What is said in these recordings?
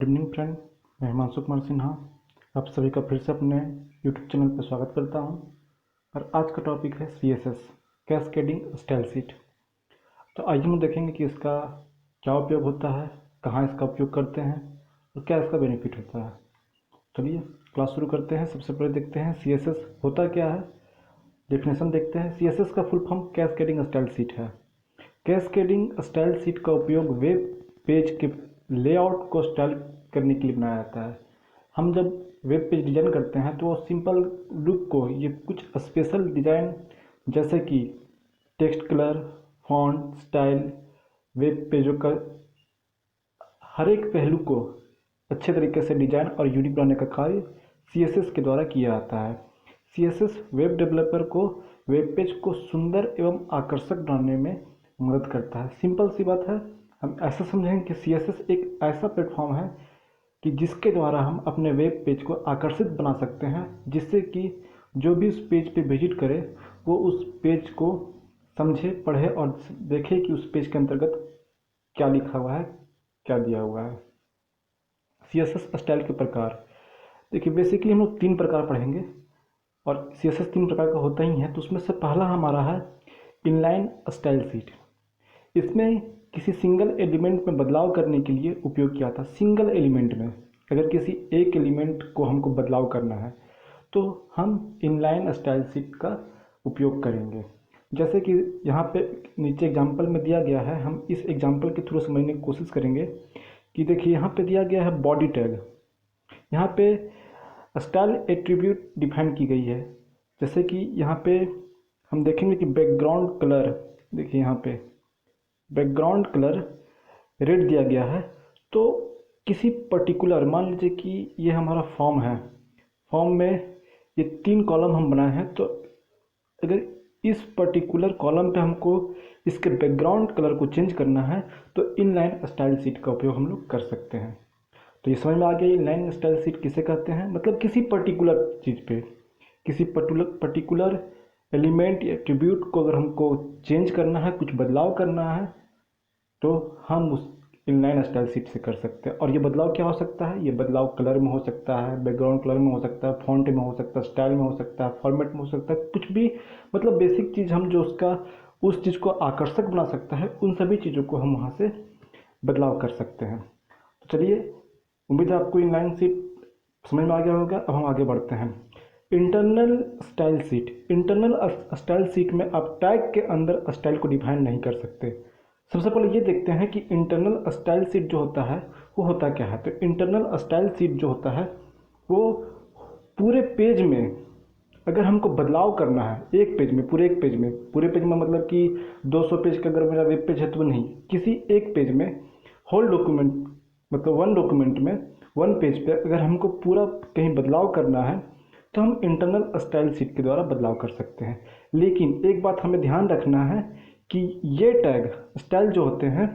Good evening friend, मैं हिमांशु कुमार सिन्हा आप सभी का फिर से अपने यूट्यूब चैनल पर स्वागत करता हूं। और आज का टॉपिक है CSS कैस्केडिंग स्टाइल शीट। तो आइए हम देखेंगे कि इसका क्या उपयोग होता है, कहाँ इसका उपयोग करते हैं और क्या इसका बेनिफिट होता है। चलिए क्लास शुरू करते हैं। सबसे पहले देखते हैं CSS होता क्या है, डेफिनेशन देखते हैं। CSS का full form cascading style sheet है। कैस्केडिंग स्टाइल शीट का उपयोग वेब पेज के लेआउट को स्टाइल करने के लिए बनाया जाता है। हम जब वेब पेज डिज़ाइन करते हैं तो सिंपल लुक को ये कुछ स्पेशल डिज़ाइन जैसे कि text colour, font style, web पेजों का हर एक पहलू को अच्छे तरीके से डिज़ाइन और यूनिक बनाने का कार्य CSS के द्वारा किया जाता है। CSS वेब डेवलपर को वेब पेज को सुंदर एवं आकर्षक बनाने में मदद करता है। सिंपल सी बात है, हम ऐसा समझेंगे कि CSS एक ऐसा प्लेटफॉर्म है कि जिसके द्वारा हम अपने वेब पेज को आकर्षित बना सकते हैं, जिससे कि जो भी उस पेज पे विजिट करे वो उस पेज को समझे, पढ़े और देखे कि उस पेज के अंतर्गत क्या लिखा हुआ है, क्या दिया हुआ है। CSS स्टाइल के प्रकार देखिए, बेसिकली हम लोग 3 प्रकार पढ़ेंगे और CSS 3 प्रकार का होता ही है। तो उसमें से पहला हमारा है इनलाइन स्टाइल शीट। इसमें किसी सिंगल एलिमेंट में बदलाव करने के लिए उपयोग किया था। सिंगल एलिमेंट में अगर किसी एक एलिमेंट को हमको बदलाव करना है तो हम इनलाइन स्टाइल शीट का उपयोग करेंगे। जैसे कि यहाँ पे नीचे एग्जांपल में दिया गया है, हम इस एग्जांपल के थ्रू समझने की कोशिश करेंगे कि देखिए यहाँ पे दिया गया है बॉडी टैग। यहाँ पे स्टाइल एट्रीब्यूट डिफाइन की गई है। जैसे कि यहाँ पे हम देखेंगे कि बैकग्राउंड कलर, देखिए यहाँ पे बैकग्राउंड कलर रेड दिया गया है। तो किसी पर्टिकुलर, मान लीजिए कि ये हमारा फॉर्म है, फॉर्म में ये 3 कॉलम हम बनाए हैं। तो अगर इस पर्टिकुलर कॉलम पे हमको इसके बैकग्राउंड कलर को चेंज करना है तो इनलाइन स्टाइल शीट का उपयोग हम लोग कर सकते हैं। तो ये समझ में आ गया इनलाइन स्टाइल शीट किसे कहते हैं। मतलब किसी पर्टिकुलर चीज़ पे, किसी पर्टिकुलर एलिमेंट या एट्रीब्यूट को अगर हमको चेंज करना है, कुछ बदलाव करना है, तो हम उस इनलाइन स्टाइल शीट से कर सकते हैं। और ये बदलाव क्या हो सकता है? ये बदलाव कलर में हो सकता है, बैकग्राउंड कलर में हो सकता है, फॉन्ट में हो सकता है, स्टाइल में हो सकता है, फॉर्मेट में हो सकता है, कुछ भी। मतलब बेसिक चीज़ हम जो उसका उस चीज़ को आकर्षक बना सकता है, उन सभी चीज़ों को हम वहाँ से बदलाव कर सकते हैं। तो चलिए, उम्मीद है आपको इनलाइन शीट समझ में आ गया होगा। अब हम आगे बढ़ते हैं। Internal style sheet. Internal style sheet में आप टैग के अंदर स्टाइल को डिफाइन नहीं कर सकते। सबसे पहले ये देखते हैं कि इंटरनल स्टाइल शीट जो होता है वो होता क्या है। तो इंटरनल स्टाइल शीट जो होता है वो पूरे पेज में अगर हमको बदलाव करना है, एक पेज में, पूरे पेज में मतलब कि 200 पेज का अगर मेरा वेब पेज है तो नहीं, किसी एक पेज में, होल डॉक्यूमेंट मतलब वन डॉक्यूमेंट में, वन पेज पे अगर हमको पूरा कहीं बदलाव करना है तो हम इंटरनल स्टाइल शीट के द्वारा बदलाव कर सकते हैं। लेकिन एक बात हमें ध्यान रखना है कि ये टैग स्टाइल जो होते हैं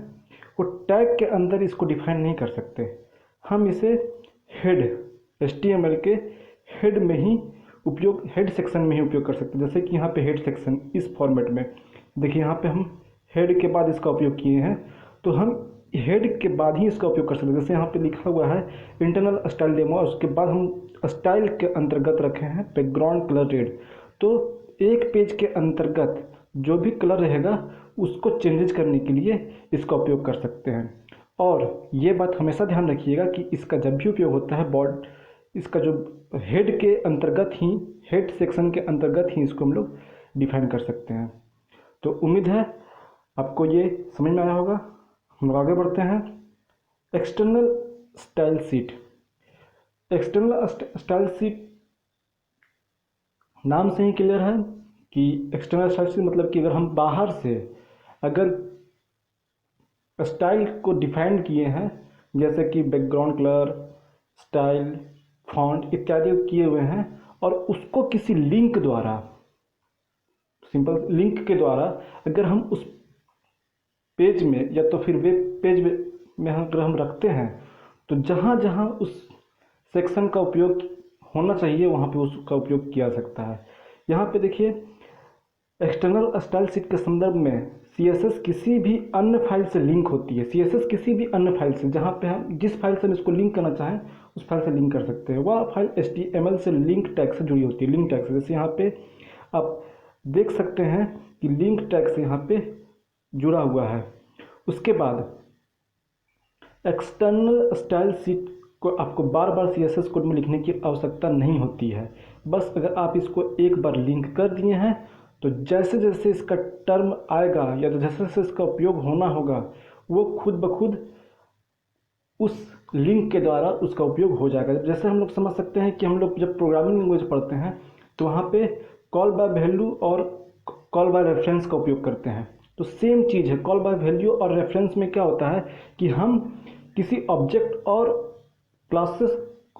वो टैग के अंदर इसको डिफाइन नहीं कर सकते। हम इसे हेड, HTML के हेड में ही उपयोग, हेड सेक्शन में ही उपयोग कर सकते हैं। जैसे कि यहाँ पे हेड सेक्शन इस फॉर्मेट में देखिए, यहाँ पे हम हेड के बाद इसका उपयोग किए हैं, तो हम हेड के बाद ही इसका उपयोग कर सकते हैं। जैसे यहाँ पे लिखा हुआ है इंटरनल स्टाइल डेमो, और उसके बाद हम स्टाइल के अंतर्गत रखे हैं बैकग्राउंड कलर रेड। तो एक पेज के अंतर्गत जो भी कलर रहेगा उसको चेंजेस करने के लिए इसका उपयोग कर सकते हैं। और ये बात हमेशा ध्यान रखिएगा कि इसका जब भी उपयोग होता है इसका जो हेड के अंतर्गत ही, हेड सेक्शन के अंतर्गत ही इसको हम लोग डिफाइन कर सकते हैं। तो उम्मीद है आपको ये समझ में आया होगा। हम लोग आगे बढ़ते हैं। External style sheet. External style sheet नाम से ही क्लियर है कि एक्सटर्नल स्टाइल शीट मतलब कि अगर हम बाहर से अगर स्टाइल को डिफाइन किए हैं, जैसे कि बैकग्राउंड कलर, स्टाइल, फॉन्ट इत्यादि किए हुए हैं, और उसको किसी लिंक द्वारा, सिंपल लिंक के द्वारा अगर हम उस पेज में या तो फिर वेब पेज में अगर हम रखते हैं, तो जहाँ जहाँ उस सेक्शन का उपयोग होना चाहिए वहाँ पे उसका उपयोग किया जा सकता है। यहाँ पे देखिए, एक्सटर्नल स्टाइल शीट के संदर्भ में CSS किसी भी अन्य फाइल से लिंक होती है। CSS किसी भी अन्य फाइल से, जहाँ पे हम जिस फाइल से हम इसको लिंक करना चाहें उस फाइल से लिंक कर सकते हैं। वह फाइल HTML से लिंक टैग से जुड़ी होती है। लिंक टैग से, जैसे यहाँ पे आप देख सकते हैं कि लिंक टैग से यहाँ पे जुड़ा हुआ है। उसके बाद एक्सटर्नल स्टाइल शीट को आपको बार बार CSS कोड में लिखने की आवश्यकता नहीं होती है। बस अगर आप इसको एक बार लिंक कर दिए हैं तो जैसे जैसे इसका टर्म आएगा या तो जैसे जैसे इसका उपयोग होना होगा वो खुद ब खुद उस लिंक के द्वारा उसका उपयोग हो जाएगा। जैसे हम लोग समझ सकते हैं कि हम लोग जब प्रोग्रामिंग लैंग्वेज पढ़ते हैं तो वहाँ पे कॉल बाय वैल्यू और कॉल बाय रेफरेंस का उपयोग करते हैं। तो सेम चीज़ है, कॉल बाय वैल्यू और रेफरेंस में क्या होता है कि हम किसी ऑब्जेक्ट और क्लासेस,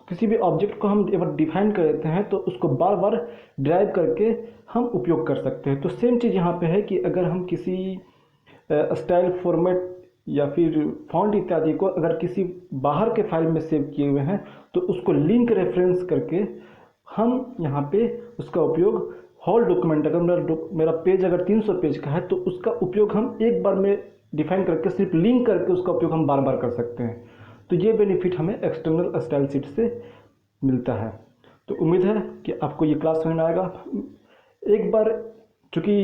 किसी भी ऑब्जेक्ट को हम एक बार डिफाइन कर देते हैं तो उसको बार बार ड्राइव करके हम उपयोग कर सकते हैं। तो सेम चीज़ यहाँ पे है कि अगर हम किसी स्टाइल फॉर्मेट या फिर फॉन्ट इत्यादि को अगर किसी बाहर के फाइल में सेव किए हुए हैं तो उसको लिंक रेफरेंस करके हम यहाँ पे उसका उपयोग होल डॉक्यूमेंट, अगर मेरा पेज अगर 300 पेज का है तो उसका उपयोग हम एक बार में डिफाइन करके सिर्फ लिंक करके उसका उपयोग हम बार बार कर सकते हैं। तो ये बेनिफिट हमें एक्सटर्नल स्टाइल शीट से मिलता है। तो उम्मीद है कि आपको ये क्लास समझ में आएगा। एक बार चूँकि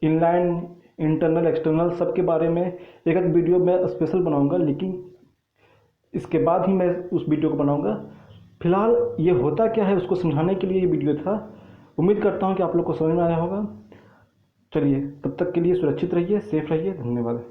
इनलाइन, इंटरनल, एक्सटर्नल सब के बारे में एक एक वीडियो मैं स्पेशल बनाऊंगा, लेकिन इसके बाद ही मैं उस वीडियो को बनाऊंगा। फिलहाल ये होता क्या है उसको समझाने के लिए ये वीडियो था। उम्मीद करता हूँ कि आप लोग को समझ में आया होगा। चलिए, तब तक के लिए सुरक्षित रहिए, सेफ रहिए। धन्यवाद।